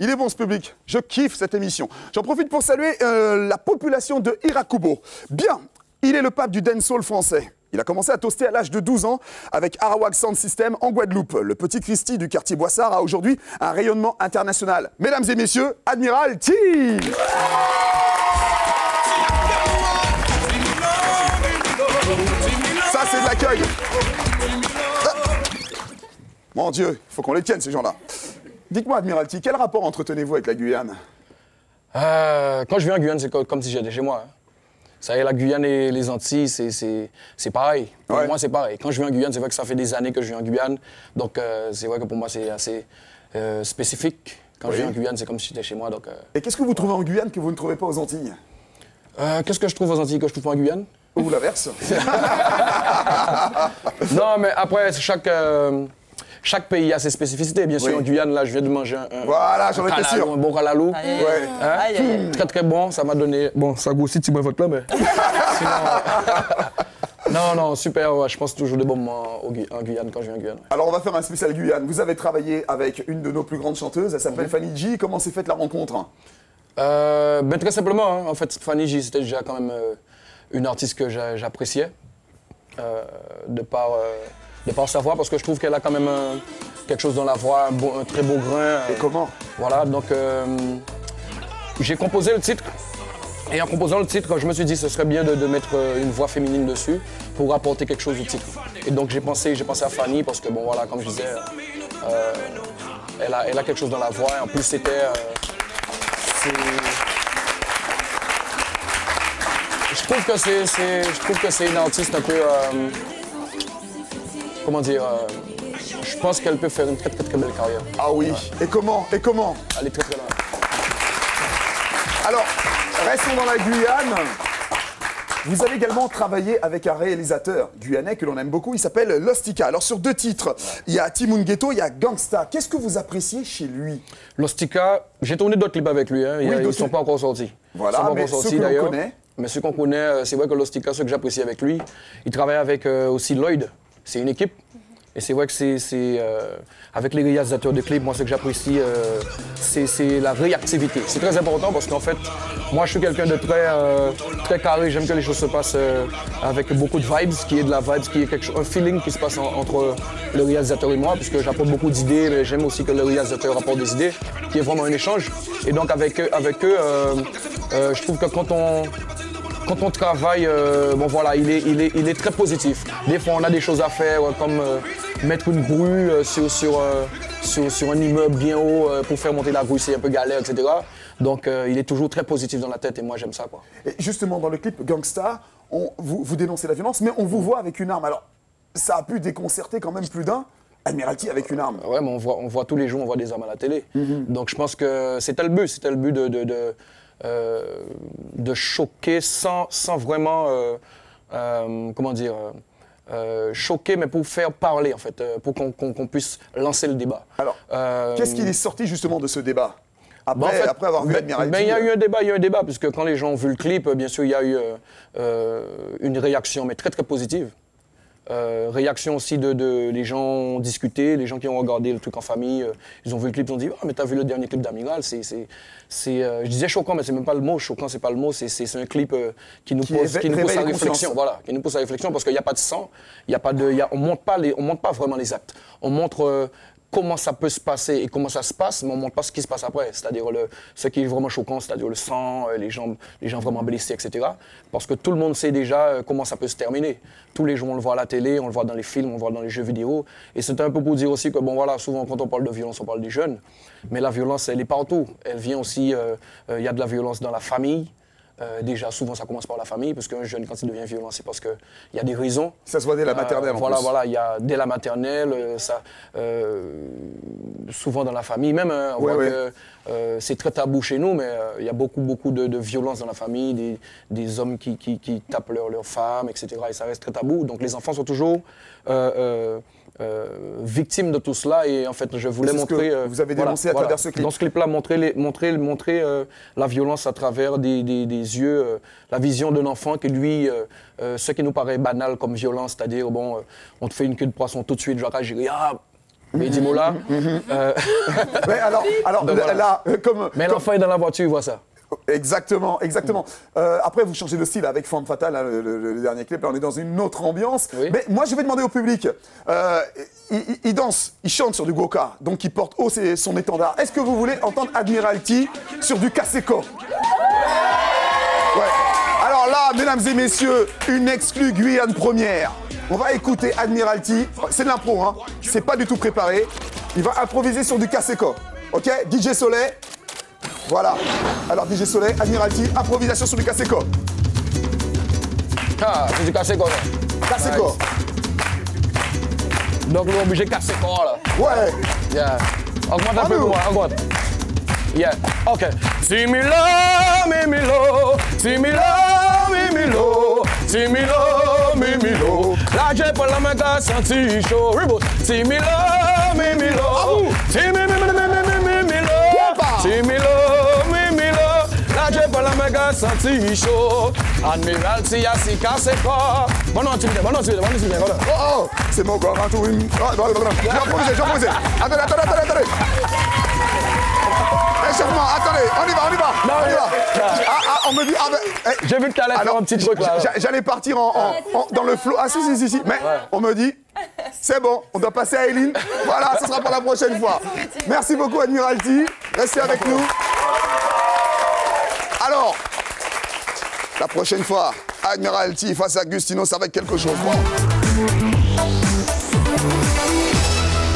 Il est bon ce public, je kiffe cette émission. J'en profite pour saluer la population de Irakubo. Bien, il est le pape du dancehall français. Il a commencé à toaster à l'âge de 12 ans avec Arawak Sound System en Guadeloupe. Le petit Christy du quartier Boissard a aujourd'hui un rayonnement international. Mesdames et messieurs, Admiralty! Ça, c'est de l'accueil. Mon Dieu, il faut qu'on les tienne, ces gens-là. Dites-moi, Admiralty, quel rapport entretenez-vous avec la Guyane? Quand je viens en Guyane, c'est comme si j'étais chez moi. Ça y est, la Guyane et les Antilles, c'est pareil. Pour moi, c'est pareil. Quand je viens en Guyane, c'est vrai que ça fait des années que je viens en Guyane. Donc, c'est vrai que pour moi, c'est assez spécifique. Quand je viens en Guyane, c'est comme si j'étais chez moi. Donc, Et qu'est-ce que vous trouvez en Guyane que vous ne trouvez pas aux Antilles? Qu'est-ce que je trouve aux Antilles que je trouve pas en Guyane? Ou l'inverse? Non, mais après, chaque pays a ses spécificités. Bien sûr, en Guyane, là, je viens de manger voilà, j'en étais sûr. Un bon calalou. Très, très bon. Ça m'a donné... Bon, ça goûte aussi, tu me votes là, mais... Sinon... Non, super. Ouais, je pense toujours des bons moments en Guyane quand je viens en Guyane. Alors, on va faire un spécial Guyane. Vous avez travaillé avec une de nos plus grandes chanteuses. Elle s'appelle Fanny J. Comment s'est faite la rencontre? Très simplement. Hein. En fait, Fanny J, c'était déjà quand même une artiste que j'appréciais. De par sa voix, parce que je trouve qu'elle a quand même quelque chose dans la voix, un très beau grain. Et comment? Voilà, donc j'ai composé le titre. Et en composant le titre, je me suis dit que ce serait bien de mettre une voix féminine dessus pour apporter quelque chose au titre. Et donc j'ai pensé à Fanny parce que, bon voilà, comme je disais, elle a quelque chose dans la voix. Et en plus, c'était... Je trouve que c'est une artiste un peu... comment dire, je pense qu'elle peut faire une très belle carrière. Ah oui, et comment? Elle est très loin. Alors, restons dans la Guyane. Vous avez également travaillé avec un réalisateur guyanais que l'on aime beaucoup, il s'appelle Lostika. Alors sur 2 titres, il y a Timoun Ghetto, il y a Gangsta. Qu'est-ce que vous appréciez chez lui? Lostika, j'ai tourné d'autres clips avec lui, hein. Ils ne sont pas encore sortis. Voilà, mais ceux que l'on connaît. Mais ceux qu'on connaît, c'est vrai que Lostika, ce que j'apprécie avec lui, il travaille avec aussi Lloyd. C'est une équipe. Et c'est vrai que c'est avec les réalisateurs de clips, moi ce que j'apprécie, c'est la réactivité. C'est très important parce qu'en fait, moi je suis quelqu'un de très carré, j'aime que les choses se passent avec beaucoup de vibes, qui est de la vibe, qui est un feeling qui se passe entre le réalisateur et moi, puisque j'apporte beaucoup d'idées, mais j'aime aussi que le réalisateur apporte des idées, qui est vraiment un échange. Et donc avec eux, je trouve que quand on travaille, bon voilà, il est très positif. Des fois, on a des choses à faire, comme mettre une grue sur un immeuble bien haut pour faire monter la grue, c'est un peu galère, etc. Donc, il est toujours très positif dans la tête et moi, j'aime ça, quoi. Et justement, dans le clip Gangsta, vous dénoncez la violence, mais on vous voit avec une arme. Alors, ça a pu déconcerter quand même plus d'un. Admiralty avec une arme. Ouais, mais on voit tous les jours, on voit des armes à la télé. Donc, je pense que c'était le but, de choquer sans vraiment, comment dire, choquer, mais pour faire parler, en fait, pour qu'on puisse lancer le débat. Alors, qu'est-ce qui est sorti justement de ce débat après avoir vu Admiralty? Il y a eu un débat, puisque quand les gens ont vu le clip, bien sûr, il y a eu une réaction, mais très positive. Réaction aussi les gens ont discuté, les gens qui ont regardé le truc en famille, ils ont vu le clip, ils ont dit « Ah, mais t'as vu le dernier clip d'Amiral ?» je disais choquant, mais c'est même pas le mot, choquant, c'est pas le mot, c'est un clip qui nous pousse à réflexion, voilà, qui nous pousse à réflexion, parce qu'il n'y a pas de sang, on montre pas vraiment les actes, on montre comment ça peut se passer et comment ça se passe, mais on ne montre pas ce qui se passe après. C'est-à-dire ce qui est vraiment choquant, c'est-à-dire le sang, les gens vraiment blessés, etc. Parce que tout le monde sait déjà comment ça peut se terminer. Tous les jours, on le voit à la télé, on le voit dans les films, on le voit dans les jeux vidéo. Et c'est un peu pour dire aussi que, bon voilà, souvent quand on parle de violence, on parle des jeunes. Mais la violence, elle est partout. Elle vient aussi, il y a de la violence dans la famille. Déjà, souvent, ça commence par la famille, parce qu'un jeune, quand il devient violent, c'est parce qu'il y a des raisons. Ça se voit dès la maternelle, en plus. Voilà, il y a dès la maternelle, souvent dans la famille. Même, on voit que c'est très tabou chez nous, mais il y a beaucoup de violence dans la famille, des hommes qui tapent leurs femmes, etc. Et ça reste très tabou. Donc, les enfants sont toujours victimes de tout cela. Et en fait, je voulais montrer... vous avez dénoncé à travers ce clip. Dans ce clip-là, montrer la violence à travers des yeux, la vision d'un enfant que lui, ce qui nous paraît banal comme violence, c'est-à-dire, bon, on te fait une queue de poisson tout de suite, je vais réagir, Mais dis-moi là. Mais alors voilà. là, comme... Mais l'enfant est dans la voiture, il voit ça. Exactement. Après, vous changez de style avec Forme Fatale, hein, le dernier clip. Là, on est dans une autre ambiance. Oui. Mais moi, je vais demander au public. Il danse, il chante sur du Goka, donc il porte haut son étendard. Est-ce que vous voulez entendre Admiralty sur du Kaseko? Ouais. Alors là, mesdames et messieurs, une exclue Guyane première. On va écouter Admiralty. C'est de l'impro, hein. C'est pas du tout préparé. Il va improviser sur du Kaseko. Ok? DJ Soleil. Voilà. Alors DJ Soleil, Admiralty, improvisation sur du Kaseko. Ah, c'est du Kaseko là. Kaseko. Nice. Donc nous obligé de casser quoi là. Ouais. Yeah. Augmente un peu pour moi, augmente. Yeah. OK. Similo, mimilo, similo, mimilo, similo, mimilo. Là j'ai pas la méga senti chaud. Reboot. Similo, mimilo, similo, similo, mimilo. Là j'ai pas la méga senti chaud. Admiralty a si cassé quoi. Bon non, tu me dis, voilà. Oh, c'est mon corps, un tout. J'ai improvisé. Attendez. Échauffement, attendez, on y va. On me dit, j'ai vu que t'allais faire un petit truc là. J'allais partir dans le flow. Ah si. Mais on me dit, c'est bon, on doit passer à Eileen. Voilà, ce sera pour la prochaine fois. Merci beaucoup Admiralty, restez avec nous. Alors, la prochaine fois, Admiralty face à Agustino, ça va être quelque chose. Bon.